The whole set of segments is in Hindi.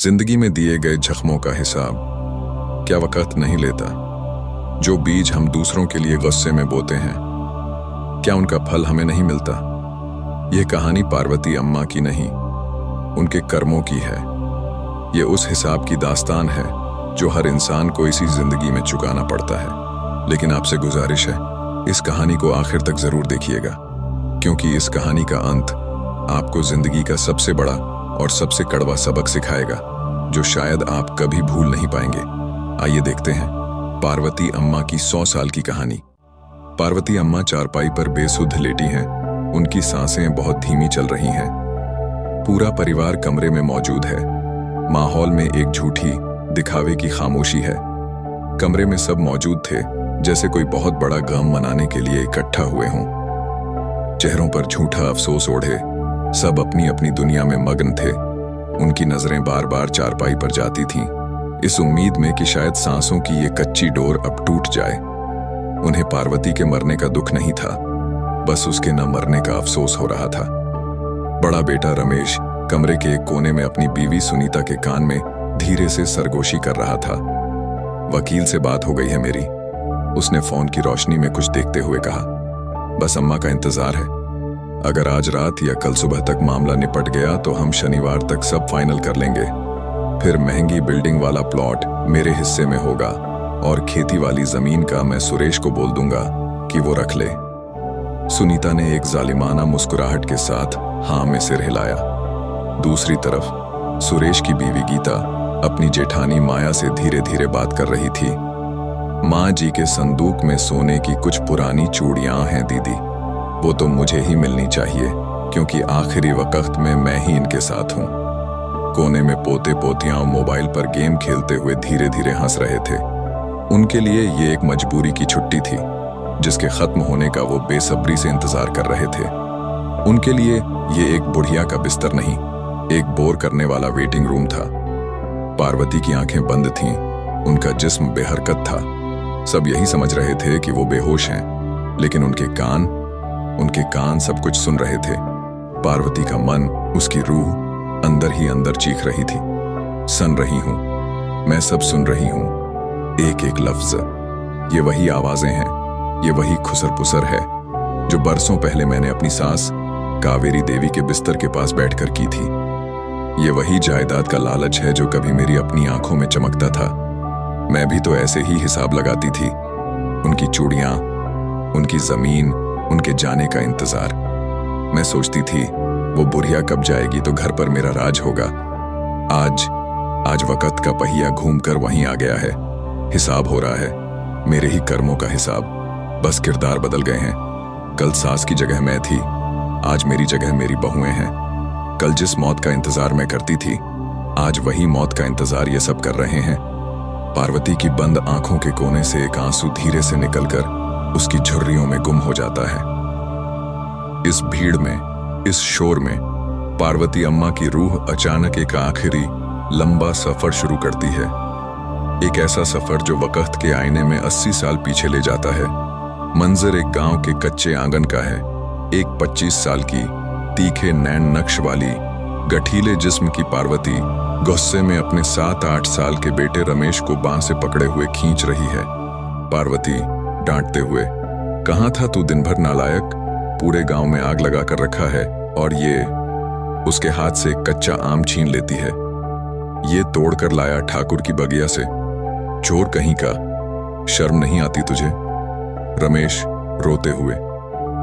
जिंदगी में दिए गए जख्मों का हिसाब क्या वक्त नहीं लेता? जो बीज हम दूसरों के लिए गुस्से में बोते हैं, क्या उनका फल हमें नहीं मिलता? यह कहानी पार्वती अम्मा की नहीं, उनके कर्मों की है। यह उस हिसाब की दास्तान है जो हर इंसान को इसी जिंदगी में चुकाना पड़ता है। लेकिन आपसे गुजारिश है, इस कहानी को आखिर तक जरूर देखिएगा, क्योंकि इस कहानी का अंत आपको जिंदगी का सबसे बड़ा और सबसे कड़वा सबक सिखाएगा, जो शायद आप कभी भूल नहीं पाएंगे। आइए देखते हैं पार्वती अम्मा की 100 साल की कहानी। पार्वती अम्मा चारपाई पर बेसुध लेटी हैं। उनकी सांसें बहुत धीमी चल रही हैं। पूरा परिवार कमरे में मौजूद है। माहौल में एक झूठी दिखावे की खामोशी है। कमरे में सब मौजूद थे, जैसे कोई बहुत बड़ा गम मनाने के लिए इकट्ठा हुए हों। चेहरों पर झूठा अफसोस ओढ़े सब अपनी अपनी दुनिया में मग्न थे। उनकी नजरें बार बार चारपाई पर जाती थीं, इस उम्मीद में कि शायद सांसों की ये कच्ची डोर अब टूट जाए। उन्हें पार्वती के मरने का दुख नहीं था, बस उसके न मरने का अफसोस हो रहा था। बड़ा बेटा रमेश कमरे के एक कोने में अपनी बीवी सुनीता के कान में धीरे से सरगोशी कर रहा था। वकील से बात हो गई है मेरी, उसने फोन की रोशनी में कुछ देखते हुए कहा। बस अम्मा का इंतजार है। अगर आज रात या कल सुबह तक मामला निपट गया तो हम शनिवार तक सब फाइनल कर लेंगे। फिर महंगी बिल्डिंग वाला प्लॉट मेरे हिस्से में होगा और खेती वाली जमीन का मैं सुरेश को बोल दूंगा कि वो रख ले। सुनीता ने एक जालिमाना मुस्कुराहट के साथ हाँ में सिर हिलाया। दूसरी तरफ सुरेश की बीवी गीता अपनी जेठानी माया से धीरे धीरे बात कर रही थी। माँ जी के संदूक में सोने की कुछ पुरानी चूड़ियां हैं दीदी, वो तो मुझे ही मिलनी चाहिए, क्योंकि आखिरी वक्त में मैं ही इनके साथ हूँ। कोने में पोते पोतियां मोबाइल पर गेम खेलते हुए धीरे धीरे हंस रहे थे। उनके लिए ये एक मजबूरी की छुट्टी थी, जिसके खत्म होने का वो बेसब्री से इंतजार कर रहे थे। उनके लिए ये एक बुढ़िया का बिस्तर नहीं, एक बोर करने वाला वेटिंग रूम था। पार्वती की आंखें बंद थीं, उनका जिस्म बेहरकत था। सब यही समझ रहे थे कि वो बेहोश हैं, लेकिन उनके कान सब कुछ सुन रहे थे। पार्वती का मन, उसकी रूह अंदर ही अंदर चीख रही थी, सुन रही हूं, मैं सब सुन रही हूं, एक एक लफ्ज। ये वही आवाजें हैं, ये वही खुसर पुसर है जो बरसों पहले मैंने अपनी सास कावेरी देवी के बिस्तर के पास बैठकर की थी। ये वही जायदाद का लालच है जो कभी मेरी अपनी आंखों में चमकता था। मैं भी तो ऐसे ही हिसाब लगाती थी। उनकी चूड़ियां, उनकी जमीन, उनके जाने का इंतजार। मैं सोचती थी वो बुढ़िया कब जाएगी तो घर पर मेरा राज होगा। आज वक्त का पहिया घूमकर वहीं आ गया है। हिसाब हो रहा है, मेरे ही कर्मों का हिसाब। बस किरदार बदल गए हैं। कल सास की जगह मैं थी, आज मेरी जगह मेरी बहुएं हैं। कल जिस मौत का इंतजार मैं करती थी, आज वही मौत का इंतजार ये सब कर रहे हैं। पार्वती की बंद आंखों के कोने से एक आंसू धीरे से निकलकर उसकी झुर्रियों में गुम हो जाता है। इस भीड़ में, इस शोर में पार्वती अम्मा की रूह अचानक एक आखिरी लंबा सफर शुरू करती है। एक ऐसा सफर जो वक्त के आईने में 80 साल पीछे ले जाता है। मंजर एक गांव के कच्चे आंगन का है। एक 25 साल की तीखे नैन नक्श वाली गठीले जिस्म की पार्वती गुस्से में अपने 7-8 साल के बेटे रमेश को बांह से पकड़े हुए खींच रही है। पार्वती डांटते हुए, कहाँ था तू दिन भर नालायक? पूरे गांव में आग लगा कर रखा है और ये। उसके हाथ से एक कच्चा आम छीन लेती है। ये तोड़ कर लाया ठाकुर की बगिया से। चोर कहीं का, शर्म नहीं आती तुझे? रमेश रोते हुए,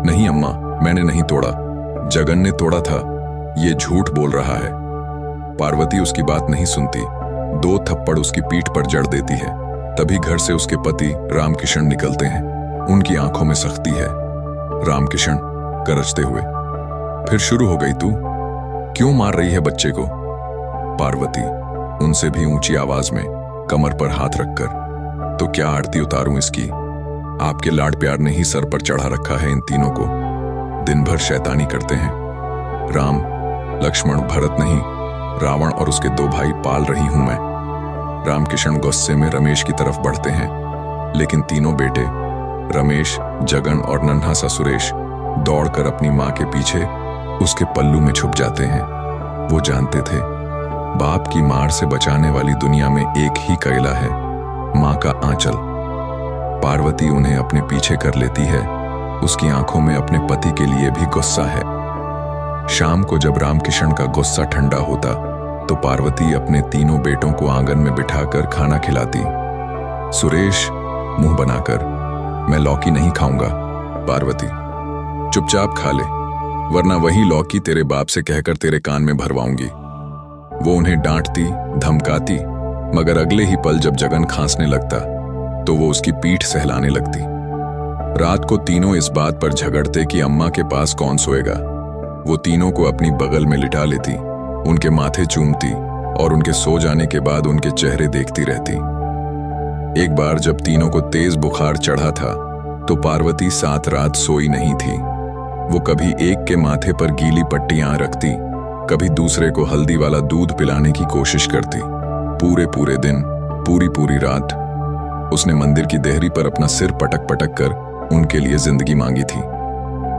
नहीं अम्मा, मैंने नहीं तोड़ा, जगन ने तोड़ा था, ये झूठ बोल रहा है। पार्वती उसकी बात नहीं सुनती, 2 थप्पड़ उसकी पीठ पर जड़ देती है। तभी घर से उसके पति रामकिशन निकलते हैं। उनकी आंखों में सख्ती है। रामकिशन गरजते हुए, फिर शुरू हो गई तू? क्यों मार रही है बच्चे को? पार्वती उनसे भी ऊंची आवाज में, कमर पर हाथ रखकर, तो क्या आरती उतारूं इसकी? आपके लाड प्यार ने ही सर पर चढ़ा रखा है इन तीनों को। दिन भर शैतानी करते हैं। राम, लक्ष्मण, भरत नहीं, रावण और उसके 2 भाई पाल रही हूं मैं। रामकिशन गुस्से में रमेश की तरफ बढ़ते हैं, लेकिन तीनों बेटे रमेश, जगन और नन्हा सा सुरेश दौड़कर अपनी मां के पीछे उसके पल्लू में छुप जाते हैं। वो जानते थे बाप की मार से बचाने वाली दुनिया में एक ही कैला है, माँ का आंचल। पार्वती उन्हें अपने पीछे कर लेती है। उसकी आंखों में अपने पति के लिए भी गुस्सा है। शाम को जब रामकिशन का गुस्सा ठंडा होता तो पार्वती अपने तीनों बेटों को आंगन में बिठाकर खाना खिलाती। सुरेश मुंह बनाकर, मैं लौकी नहीं खाऊंगा। पार्वती, चुपचाप खा ले, वरना वही लौकी तेरे बाप से कहकर तेरे कान में भरवाऊंगी। वो उन्हें डांटती, धमकाती, मगर अगले ही पल जब जगन खांसने लगता तो वो उसकी पीठ सहलाने लगती। रात को तीनों इस बात पर झगड़ते कि अम्मा के पास कौन सोएगा। वो तीनों को अपनी बगल में लिटा लेती, उनके माथे चूमती और उनके सो जाने के बाद उनके चेहरे देखती रहती। एक बार जब तीनों को तेज बुखार चढ़ा था तो पार्वती 7 रात सोई नहीं थी। वो कभी एक के माथे पर गीली पट्टियां रखती, कभी दूसरे को हल्दी वाला दूध पिलाने की कोशिश करती। पूरे दिन, पूरी रात उसने मंदिर की देहरी पर अपना सिर पटक पटक कर उनके लिए जिंदगी मांगी थी।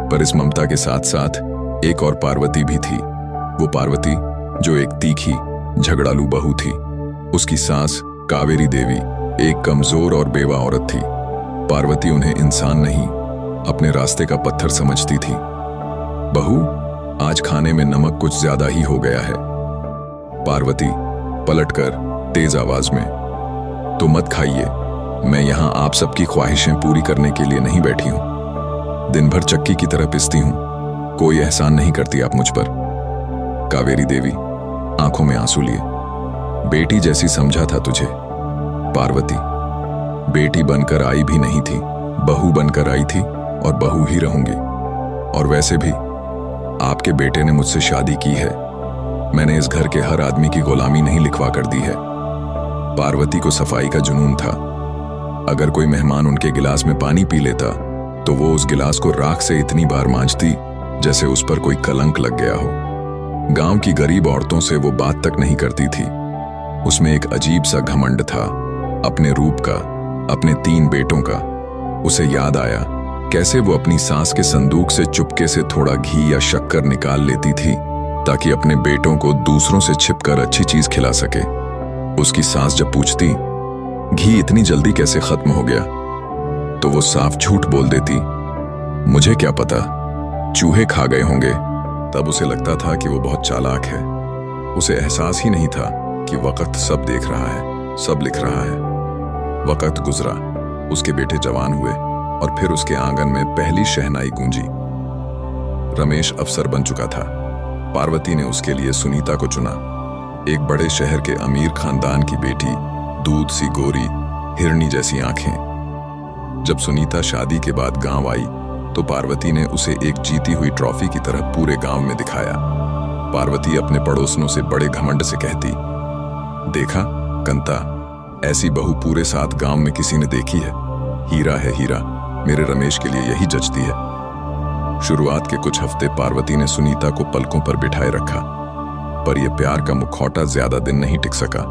पर इस ममता के साथ साथ एक और पार्वती भी थी। वो पार्वती जो एक तीखी, झगड़ालू बहू थी। उसकी सास कावेरी देवी एक कमजोर और बेवा औरत थी। पार्वती उन्हें इंसान नहीं, अपने रास्ते का पत्थर समझती थी। बहू, आज खाने में नमक कुछ ज्यादा ही हो गया है। पार्वती पलटकर तेज आवाज में, तो मत खाइए, मैं यहां आप सबकी ख्वाहिशें पूरी करने के लिए नहीं बैठी हूं। दिन भर चक्की की तरह पिसती हूं, कोई एहसान नहीं करती आप मुझ पर। कावेरी देवी आंखों में आंसू लिए, बेटी जैसी समझा था तुझे। पार्वती, बेटी बनकर आई भी नहीं थी, बहू बनकर आई थी और बहू ही रहूंगी। और वैसे भी आपके बेटे ने मुझसे शादी की है, मैंने इस घर के हर आदमी की गुलामी नहीं लिखवा कर दी है। पार्वती को सफाई का जुनून था। अगर कोई मेहमान उनके गिलास में पानी पी लेता तो वो उस गिलास को राख से इतनी बार मांजती जैसे उस पर कोई कलंक लग गया हो। गांव की गरीब औरतों से वो बात तक नहीं करती थी। उसमें एक अजीब सा घमंड था, अपने रूप का, अपने 3 बेटों का। उसे याद आया कैसे वो अपनी सास के संदूक से चुपके से थोड़ा घी या शक्कर निकाल लेती थी ताकि अपने बेटों को दूसरों से छिपकर अच्छी चीज खिला सके। उसकी सास जब पूछती घी इतनी जल्दी कैसे खत्म हो गया, तो वो साफ झूठ बोल देती, मुझे क्या पता, चूहे खा गए होंगे। तब उसे लगता था कि वो बहुत चालाक है। उसे एहसास ही नहीं था कि वक्त सब देख रहा है, सब लिख रहा है। वक्त गुजरा, उसके बेटे जवान हुए और फिर उसके आंगन में पहली शहनाई गूंजी। रमेश अफसर बन चुका था। पार्वती ने उसके लिए सुनीता को चुना, एक बड़े शहर के अमीर खानदान की बेटी, दूध सी गोरी, हिरनी जैसी आंखें। जब सुनीता शादी के बाद गांव आई तो पार्वती ने उसे एक जीती हुई ट्रॉफी की तरह पूरे गांव में दिखाया। पार्वती अपने पड़ोसनों से बड़े घमंड से कहती, देखा कंता, ऐसी बहू पूरे 7 गांव में किसी ने देखी है। हीरा है हीरा, मेरे रमेश के लिए यही जचती है। शुरुआत के कुछ हफ्ते पार्वती ने सुनीता को पलकों पर बिठाए रखा, पर यह प्यार का मुखौटा ज्यादा दिन नहीं टिक सका।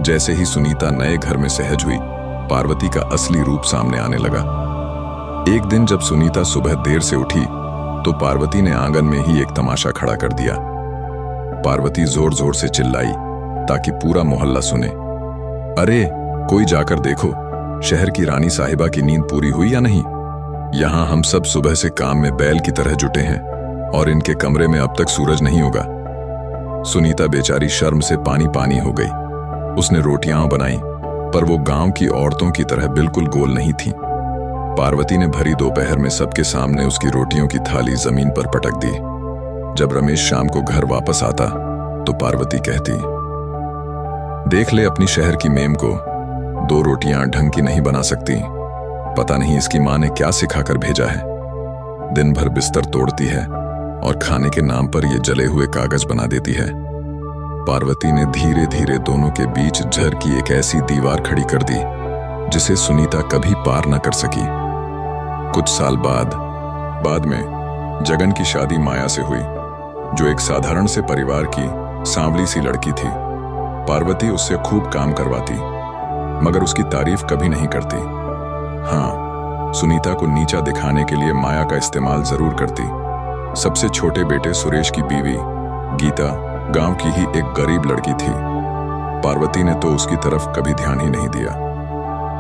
जैसे ही सुनीता नए घर में सहज हुई, पार्वती का असली रूप सामने आने लगा। एक दिन जब सुनीता सुबह देर से उठी तो पार्वती ने आंगन में ही एक तमाशा खड़ा कर दिया। पार्वती जोर जोर से चिल्लाई ताकि पूरा मोहल्ला सुने, अरे कोई जाकर देखो, शहर की रानी साहिबा की नींद पूरी हुई या नहीं। यहां हम सब सुबह से काम में बैल की तरह जुटे हैं और इनके कमरे में अब तक सूरज नहीं उगा। सुनीता बेचारी शर्म से पानी पानी हो गई। उसने रोटियां बनाई, पर वो गांव की औरतों की तरह बिल्कुल गोल नहीं थी। पार्वती ने भरी दोपहर में सबके सामने उसकी रोटियों की थाली जमीन पर पटक दी। जब रमेश शाम को घर वापस आता तो पार्वती कहती, देख ले अपनी शहर की मेम को, 2 रोटियां ढंग की नहीं बना सकती। पता नहीं इसकी मां ने क्या सिखाकर भेजा है। दिन भर बिस्तर तोड़ती है और खाने के नाम पर ये जले हुए कागज बना देती है। पार्वती ने धीरे धीरे दोनों के बीच झर की एक ऐसी दीवार खड़ी कर दी जिसे सुनीता कभी पार न कर सकी। कुछ साल बाद में जगन की शादी माया से हुई, जो एक साधारण से परिवार की सांवली सी लड़की थी। पार्वती उससे खूब काम करवाती, मगर उसकी तारीफ कभी नहीं करती। हाँ, सुनीता को नीचा दिखाने के लिए माया का इस्तेमाल जरूर करती। सबसे छोटे बेटे सुरेश की बीवी गीता गांव की ही एक गरीब लड़की थी। पार्वती ने तो उसकी तरफ कभी ध्यान ही नहीं दिया।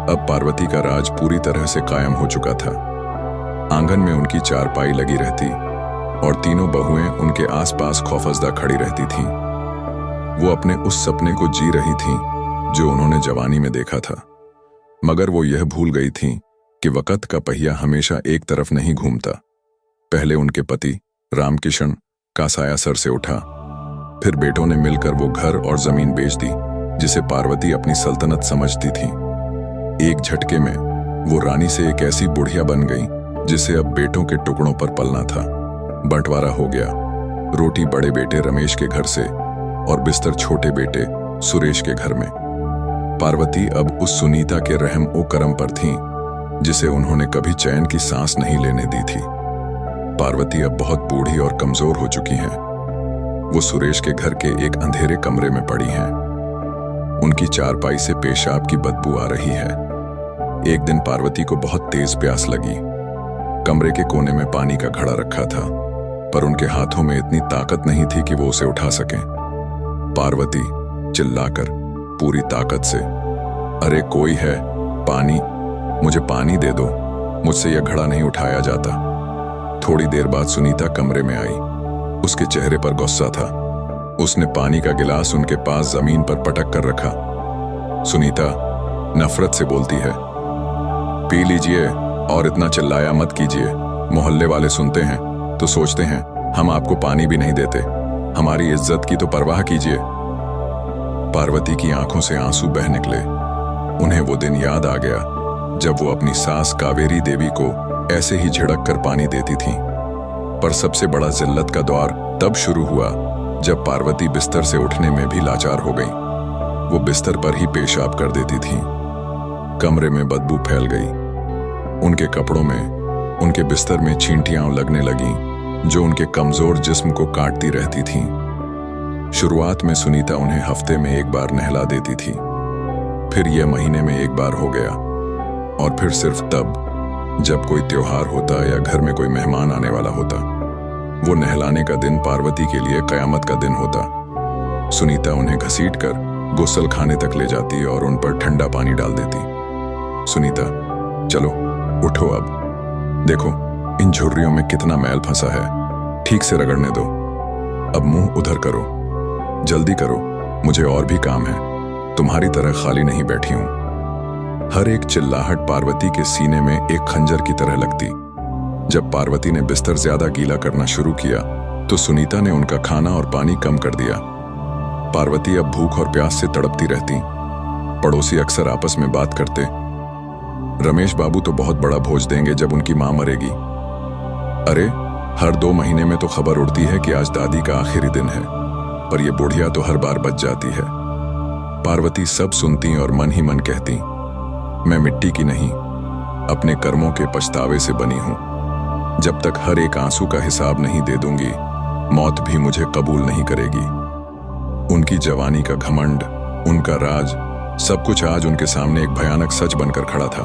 अब पार्वती का राज पूरी तरह से कायम हो चुका था। आंगन में उनकी चारपाई लगी रहती और तीनों बहुएं उनके आसपास खौफजदा खड़ी रहती थीं। वो अपने उस सपने को जी रही थीं जो उन्होंने जवानी में देखा था, मगर वो यह भूल गई थीं कि वक़्त का पहिया हमेशा एक तरफ नहीं घूमता। पहले उनके पति रामकिशन का साया सर से उठा, फिर बेटों ने मिलकर वो घर और जमीन बेच दी जिसे पार्वती अपनी सल्तनत समझती थी। एक झटके में वो रानी से एक ऐसी बुढ़िया बन गई जिसे अब बेटों के टुकड़ों पर पलना था। बंटवारा हो गया। रोटी बड़े बेटे रमेश के घर से और बिस्तर छोटे बेटे सुरेश के घर में। पार्वती अब उस सुनीता के रहम ओ करम पर थीं जिसे उन्होंने कभी चैन की सांस नहीं लेने दी थी। पार्वती अब बहुत बूढ़ी और कमजोर हो चुकी हैं। वो सुरेश के घर के एक अंधेरे कमरे में पड़ी हैं। उनकी चारपाई से पेशाब की बदबू आ रही है। एक दिन पार्वती को बहुत तेज प्यास लगी। कमरे के कोने में पानी का घड़ा रखा था, पर उनके हाथों में इतनी ताकत नहीं थी कि वो उसे उठा सकें। पार्वती चिल्लाकर पूरी ताकत से, अरे कोई है, पानी, मुझे पानी दे दो, मुझसे यह घड़ा नहीं उठाया जाता। थोड़ी देर बाद सुनीता कमरे में आई। उसके चेहरे पर गुस्सा था। उसने पानी का गिलास उनके पास जमीन पर पटक कर रखा। सुनीता नफरत से बोलती है, पी लीजिए और इतना चिल्लाया मत कीजिए। मोहल्ले वाले सुनते हैं तो सोचते हैं हम आपको पानी भी नहीं देते। हमारी इज्जत की तो परवाह कीजिए। पार्वती की आंखों से आंसू बह निकले। उन्हें वो दिन याद आ गया जब वो अपनी सास कावेरी देवी को ऐसे ही झिड़क कर पानी देती थीं। पर सबसे बड़ा जिल्लत का दौर तब शुरू हुआ जब पार्वती बिस्तर से उठने में भी लाचार हो गई। वो बिस्तर पर ही पेशाब कर देती थीं। कमरे में बदबू फैल गई। उनके कपड़ों में, उनके बिस्तर में चींटियां लगने लगीं जो उनके कमजोर जिस्म को काटती रहती थीं। शुरुआत में सुनीता उन्हें हफ्ते में एक बार नहला देती थी, फिर यह महीने में एक बार हो गया, और फिर सिर्फ तब जब कोई त्योहार होता या घर में कोई मेहमान आने वाला होता। वो नहलाने का दिन पार्वती के लिए कयामत का दिन होता। सुनीता उन्हें घसीटकर गुस्ल खाने तक ले जाती और उन पर ठंडा पानी डाल देती। सुनीता, चलो उठो, अब देखो इन झुर्रियों में कितना मैल फंसा है, ठीक से रगड़ने दो। अब मुंह उधर करो, जल्दी करो, मुझे और भी काम है, तुम्हारी तरह खाली नहीं बैठी हूं। हर एक चिल्लाहट पार्वती के सीने में एक खंजर की तरह लगती। जब पार्वती ने बिस्तर ज्यादा गीला करना शुरू किया तो सुनीता ने उनका खाना और पानी कम कर दिया। पार्वती अब भूख और प्यास से तड़पती रहती। पड़ोसी अक्सर आपस में बात करते, रमेश बाबू तो बहुत बड़ा भोज देंगे जब उनकी मां मरेगी। अरे हर 2 महीने में तो खबर उड़ती है कि आज दादी का आखिरी दिन है, पर यह बुढ़िया तो हर बार बच जाती है। पार्वती सब सुनती और मन ही मन कहती, मैं मिट्टी की नहीं, अपने कर्मों के पछतावे से बनी हूं। जब तक हर एक आंसू का हिसाब नहीं दे दूंगी, मौत भी मुझे कबूल नहीं करेगी। उनकी जवानी का घमंड, उनका राज, सब कुछ आज उनके सामने एक भयानक सच बनकर खड़ा था।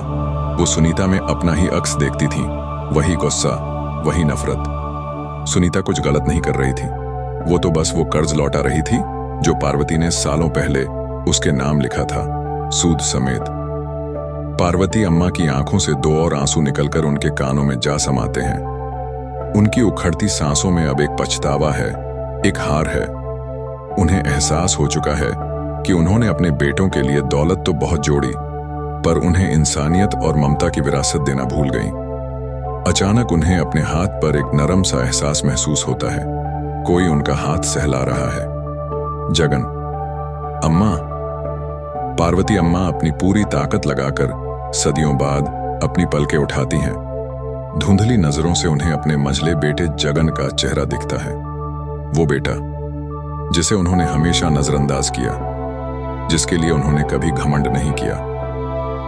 वो सुनीता में अपना ही अक्स देखती थी, वही गुस्सा, वही नफरत। सुनीता कुछ गलत नहीं कर रही थी। वो तो बस वो कर्ज लौटा रही थी जो पार्वती ने सालों पहले उसके नाम लिखा था, सूद समेत। पार्वती अम्मा की आंखों से 2 और आंसू निकलकर उनके कानों में जा समाते हैं। उनकी उखड़ती सांसों में अब एक पछतावा है, एक हार है। उन्हें एहसास हो चुका है कि उन्होंने अपने बेटों के लिए दौलत तो बहुत जोड़ी, पर उन्हें इंसानियत और ममता की विरासत देना भूल गईं। अचानक उन्हें अपने हाथ पर एक नरम सा एहसास महसूस होता है, कोई उनका हाथ सहला रहा है। जगन, अम्मा। पार्वती अम्मा अपनी पूरी ताकत लगाकर सदियों बाद अपनी पलकें उठाती हैं। धुंधली नजरों से उन्हें अपने मझले बेटे जगन का चेहरा दिखता है। वो बेटा जिसे उन्होंने हमेशा नजरअंदाज किया, जिसके लिए उन्होंने कभी घमंड नहीं किया।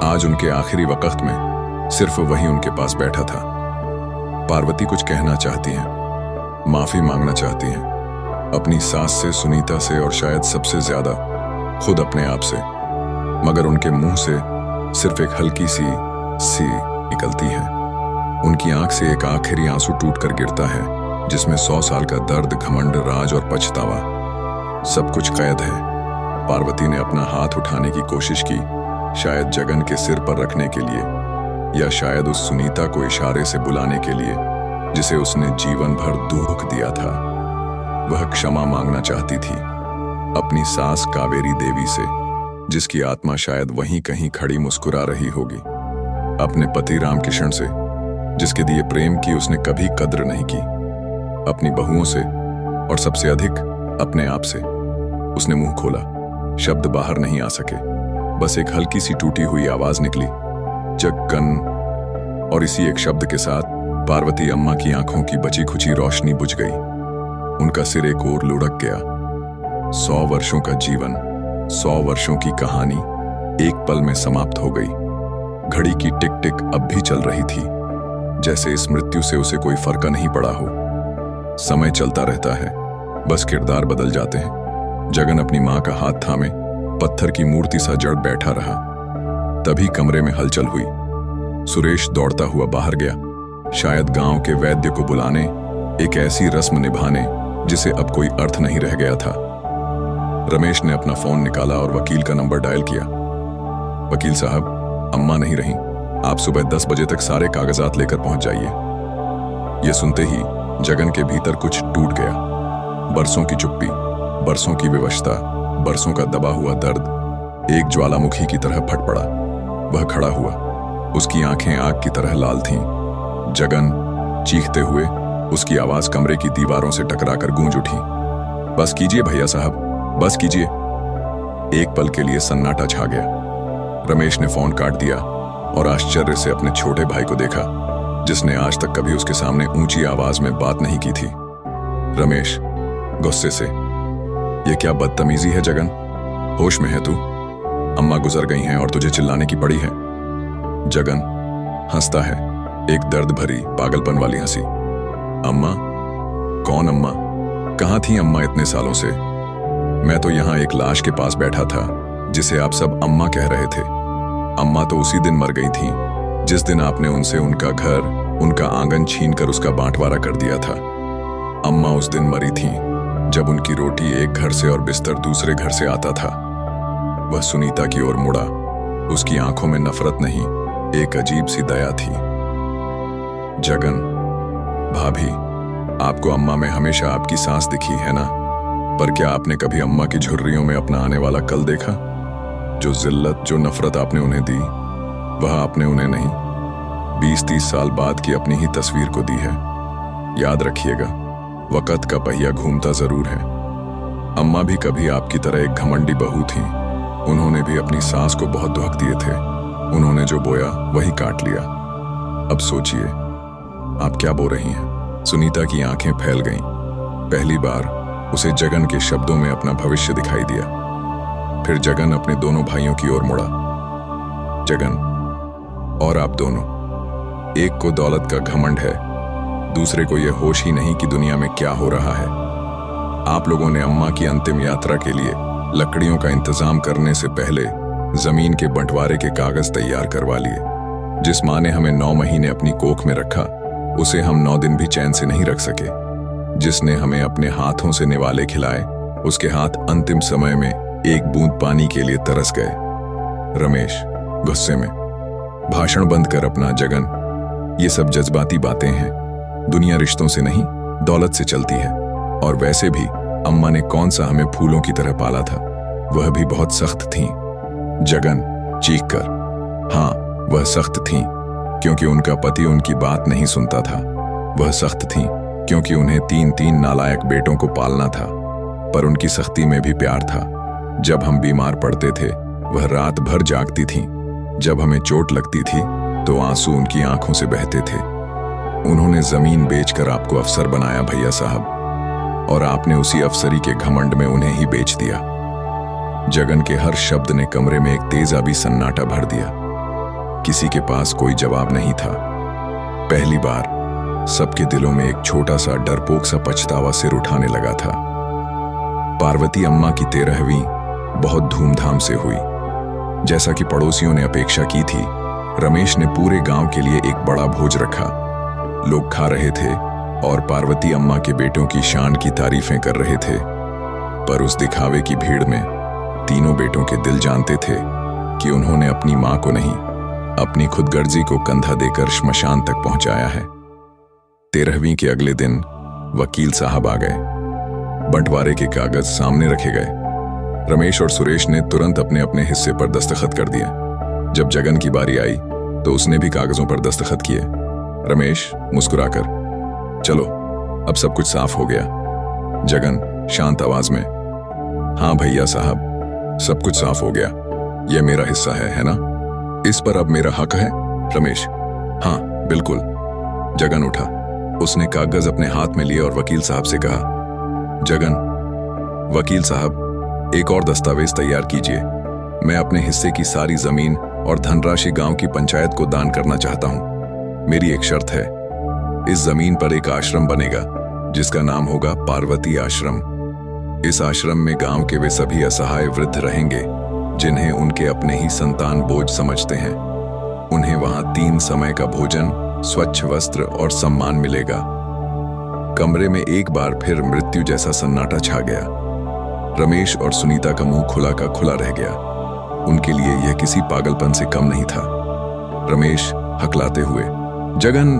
आज उनके आखिरी वक्त में सिर्फ वही उनके पास बैठा था। पार्वती कुछ कहना चाहती हैं, माफी मांगना चाहती हैं, अपनी सास से, सुनीता से और शायद सबसे ज्यादा खुद अपने आप से, मगर उनके मुंह से सिर्फ एक हल्की सी निकलती है। उनकी आंख से एक आखिरी आंसू टूटकर गिरता है जिसमें 100 साल का दर्द, घमंड, राज और पछतावा सब कुछ कैद है। पार्वती ने अपना हाथ उठाने की कोशिश की, शायद जगन के सिर पर रखने के लिए, या शायद उस सुनीता को इशारे से बुलाने के लिए जिसे उसने जीवन भर दुख दिया था। वह क्षमा मांगना चाहती थी अपनी सास कावेरी देवी से, जिसकी आत्मा शायद वहीं कहीं खड़ी मुस्कुरा रही होगी, अपने पति रामकिशन से, जिसके दिए प्रेम की उसने कभी कद्र नहीं की, अपनी बहुओं से, और सबसे अधिक अपने आप से। उसने मुंह खोला, शब्द बाहर नहीं आ सके, बस एक हल्की सी टूटी हुई आवाज निकली, जगन। और इसी एक शब्द के साथ पार्वती अम्मा की आंखों की बची खुची रोशनी बुझ गई। उनका सिर एक ओर लुढ़क गया। 100 वर्षों का जीवन, 100 वर्षों की कहानी एक पल में समाप्त हो गई। घड़ी की टिक टिक अब भी चल रही थी, जैसे इस मृत्यु से उसे कोई फर्क नहीं पड़ा हो। समय चलता रहता है, बस किरदार बदल जाते हैं। जगन अपनी मां का हाथ थामे पत्थर की मूर्ति सा जड़ बैठा रहा। तभी कमरे में हलचल हुई। सुरेश दौड़ता हुआ बाहर गया, शायद गांव के वैद्य को बुलाने, एक ऐसी रस्म निभाने जिसे अब कोई अर्थ नहीं रह गया था। रमेश ने अपना फोन निकाला और वकील का नंबर डायल किया। वकील साहब, अम्मा नहीं रही, आप सुबह 10 बजे तक सारे कागजात लेकर पहुंच जाइए। यह सुनते ही जगन के भीतर कुछ टूट गया। बरसों की चुप्पी, बरसों की विवशता, बरसों का दबा हुआ दर्द एक ज्वालामुखी की तरह फट पड़ा। वह खड़ा हुआ, उसकी आंखें आग की तरह लाल थीं। जगन, चीखते हुए उसकी आवाज कमरे की दीवारों से टकराकर गूंज उठी। बस कीजिए भैया साहब, बस कीजिए। एक पल के लिए सन्नाटा छा गया। रमेश ने फोन काट दिया और आश्चर्य से अपने छोटे भाई को देखा, जिसने आज तक कभी उसके सामने ऊंची आवाज में बात नहीं की थी। रमेश गुस्से से, यह क्या बदतमीजी है जगन? होश में है तू? अम्मा गुजर गई हैं और तुझे चिल्लाने की पड़ी है। जगन हंसता है, एक दर्द भरी पागलपन वाली हंसी। अम्मा? कौन अम्मा? कहाँ थी अम्मा इतने सालों से? मैं तो यहाँ एक लाश के पास बैठा था जिसे आप सब अम्मा कह रहे थे। अम्मा तो उसी दिन मर गई थी जिस दिन आपने उनसे उनका घर, उनका आंगन छीनकर उसका बांटवारा कर दिया था। अम्मा उस दिन मरी थी जब उनकी रोटी एक घर से और बिस्तर दूसरे घर से आता था। वह सुनीता की ओर मुड़ा। उसकी आंखों में नफरत नहीं, एक अजीब सी दया थी। जगन, भाभी, आपको अम्मा में हमेशा आपकी सांस दिखी है ना? पर क्या आपने कभी अम्मा की झुर्रियों में अपना आने वाला कल देखा? जो जिल्लत, जो नफरत आपने उन्हें दी, वह आपने उन्हें नहीं, 20-30 साल बाद की अपनी ही तस्वीर को दी है। याद रखिएगा, वक़्त का पहिया घूमता जरूर है। अम्मा भी कभी आपकी तरह एक घमंडी बहू थी। उन्होंने भी अपनी सास को बहुत दुख दिए थे। उन्होंने जो बोया वही काट लिया। अब सोचिए, आप क्या बो रही हैं? सुनीता की आंखें फैल गईं। पहली बार उसे जगन के शब्दों में अपना भविष्य दिखाई दिया। फिर जगन अपने दोनों भाइयों की ओर मुड़ा। जगन, और आप दोनों, एक को दौलत का घमंड है, दूसरे को यह होश ही नहीं कि दुनिया में क्या हो रहा है। आप लोगों ने अम्मा की अंतिम यात्रा के लिए लकड़ियों का इंतजाम करने से पहले जमीन के बंटवारे के कागज तैयार करवा लिए। जिस माँ ने हमें 9 महीने अपनी कोख में रखा, उसे हम 9 दिन भी चैन से नहीं रख सके। जिसने हमें अपने हाथों से निवाले खिलाए, उसके हाथ अंतिम समय में एक बूंद पानी के लिए तरस गए। रमेश गुस्से में, भाषण बंद कर अपना जगन। ये सब जज्बाती बातें हैं। दुनिया रिश्तों से नहीं, दौलत से चलती है। और वैसे भी अम्मा ने कौन सा हमें फूलों की तरह पाला था? वह भी बहुत सख्त थीं। जगन चीख कर, हाँ, वह सख्त थीं क्योंकि उनका पति उनकी बात नहीं सुनता था। वह सख्त थीं क्योंकि उन्हें 3-3 नालायक बेटों को पालना था। पर उनकी सख्ती में भी प्यार था। जब हम बीमार पड़ते थे, वह रात भर जागती थीं। जब हमें चोट लगती थी तो आंसू उनकी आंखों से बहते थे। उन्होंने जमीन बेचकर आपको अफसर बनाया भैया साहब, और आपने उसी अफसरी के घमंड में उन्हें ही बेच दिया। जगन के हर शब्द ने कमरे में एक तेजाबी सन्नाटा भर दिया। किसी के पास कोई जवाब नहीं था। पहली बार सबके दिलों में एक छोटा सा डरपोक सा पछतावा सिर उठाने लगा था। पार्वती अम्मा की 13वीं बहुत धूमधाम से हुई, जैसा कि पड़ोसियों ने अपेक्षा की थी। रमेश ने पूरे गांव के लिए एक बड़ा भोज रखा। लोग खा रहे थे और पार्वती अम्मा के बेटों की शान की तारीफें कर रहे थे। पर उस दिखावे की भीड़ में तीनों बेटों के दिल जानते थे कि उन्होंने अपनी मां को नहीं, अपनी खुदगर्जी को कंधा देकर श्मशान तक पहुंचाया है। 13वीं के अगले दिन वकील साहब आ गए। बंटवारे के कागज सामने रखे गए। रमेश और सुरेश ने तुरंत अपने अपने हिस्से पर दस्तखत कर दिए। जब जगन की बारी आई तो उसने भी कागजों पर दस्तखत किए। रमेश मुस्कुराकर, चलो अब सब कुछ साफ हो गया। जगन शांत आवाज में, हाँ भैया साहब, सब कुछ साफ हो गया। यह मेरा हिस्सा है ना? इस पर अब मेरा हक है? रमेश, हाँ बिल्कुल। जगन उठा। उसने कागज अपने हाथ में लिए और वकील साहब से कहा, जगन, वकील साहब, एक और दस्तावेज तैयार कीजिए। मैं अपने हिस्से की सारी जमीन और धनराशि गांव की पंचायत को दान करना चाहता हूं। मेरी एक शर्त है, इस जमीन पर एक आश्रम बनेगा जिसका नाम होगा पार्वती आश्रम। इस आश्रम में गांव के वे सभी असहाय वृद्ध रहेंगे जिन्हें उनके अपने ही संतान बोझ समझते हैं। उन्हें वहां 3 समय का भोजन, स्वच्छ वस्त्र और सम्मान मिलेगा। कमरे में एक बार फिर मृत्यु जैसा सन्नाटा छा गया। रमेश और सुनीता का मुंह खुला का खुला रह गया। उनके लिए यह किसी पागलपन से कम नहीं था। रमेश हकलाते हुए, जगन,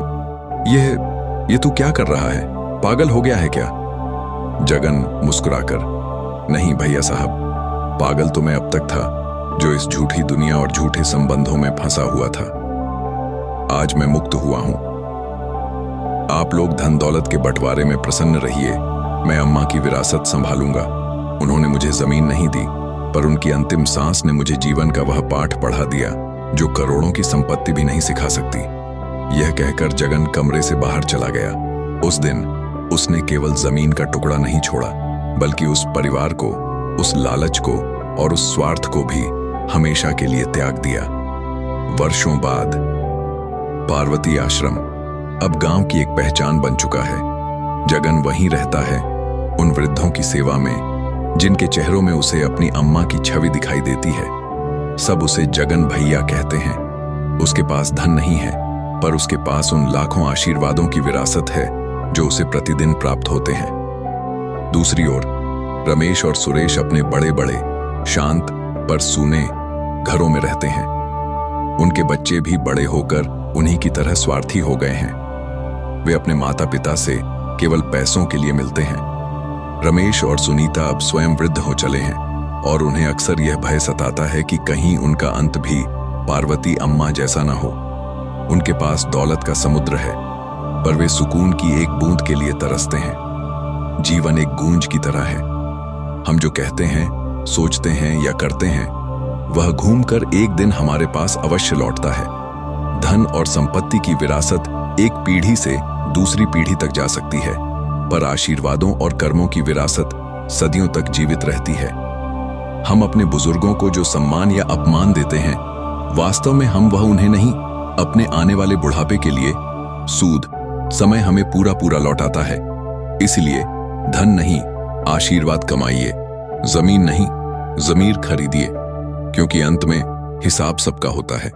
ये तू क्या कर रहा है? पागल हो गया है क्या? जगन मुस्कुराकर, नहीं भैया साहब, पागल तो मैं अब तक था जो इस झूठी दुनिया और झूठे संबंधों में फंसा हुआ था। आज मैं मुक्त हुआ हूं। आप लोग धन दौलत के बंटवारे में प्रसन्न रहिए। मैं अम्मा की विरासत संभालूंगा। उन्होंने मुझे जमीन नहीं दी, पर उनकी अंतिम सांस ने मुझे जीवन का वह पाठ पढ़ा दिया जो करोड़ों की संपत्ति भी नहीं सिखा सकती। यह कहकर जगन कमरे से बाहर चला गया। उस दिन उसने केवल जमीन का टुकड़ा नहीं छोड़ा, बल्कि उस परिवार को, उस लालच को और उस स्वार्थ को भी हमेशा के लिए त्याग दिया। वर्षों बाद पार्वती आश्रम अब गांव की एक पहचान बन चुका है। जगन वहीं रहता है, उन वृद्धों की सेवा में जिनके चेहरों में उसे अपनी अम्मा की छवि दिखाई देती है। सब उसे जगन भैया कहते हैं। उसके पास धन नहीं है, पर उसके पास उन लाखों आशीर्वादों की विरासत है जो उसे प्रतिदिन प्राप्त होते हैं। दूसरी ओर रमेश और सुरेश अपने बड़े बड़े, शांत पर सूने घरों में रहते हैं। उनके बच्चे भी बड़े होकर उन्हीं की तरह स्वार्थी हो गए हैं। वे अपने माता पिता से केवल पैसों के लिए मिलते हैं। रमेश और सुनीता अब स्वयं वृद्ध हो चले हैं और उन्हें अक्सर यह भय सताता है कि कहीं उनका अंत भी पार्वती अम्मा जैसा न हो। उनके पास दौलत का समुद्र है, पर वे सुकून की एक बूंद के लिए तरसते हैं। जीवन एक गूंज की तरह है। हम जो कहते हैं, सोचते हैं या करते हैं, वह घूमकर एक दिन हमारे पास अवश्य लौटता है। धन और संपत्ति की विरासत एक पीढ़ी से दूसरी पीढ़ी तक जा सकती है, पर आशीर्वादों और कर्मों की विरासत सदियों तक जीवित रहती है। हम अपने बुजुर्गों को जो सम्मान या अपमान देते हैं, वास्तव में हम वह उन्हें नहीं, अपने आने वाले बुढ़ापे के लिए सूद समय हमें पूरा पूरा लौटाता है। इसलिए धन नहीं, आशीर्वाद कमाइए। जमीन नहीं, जमीर खरीदिए, क्योंकि अंत में हिसाब सबका होता है।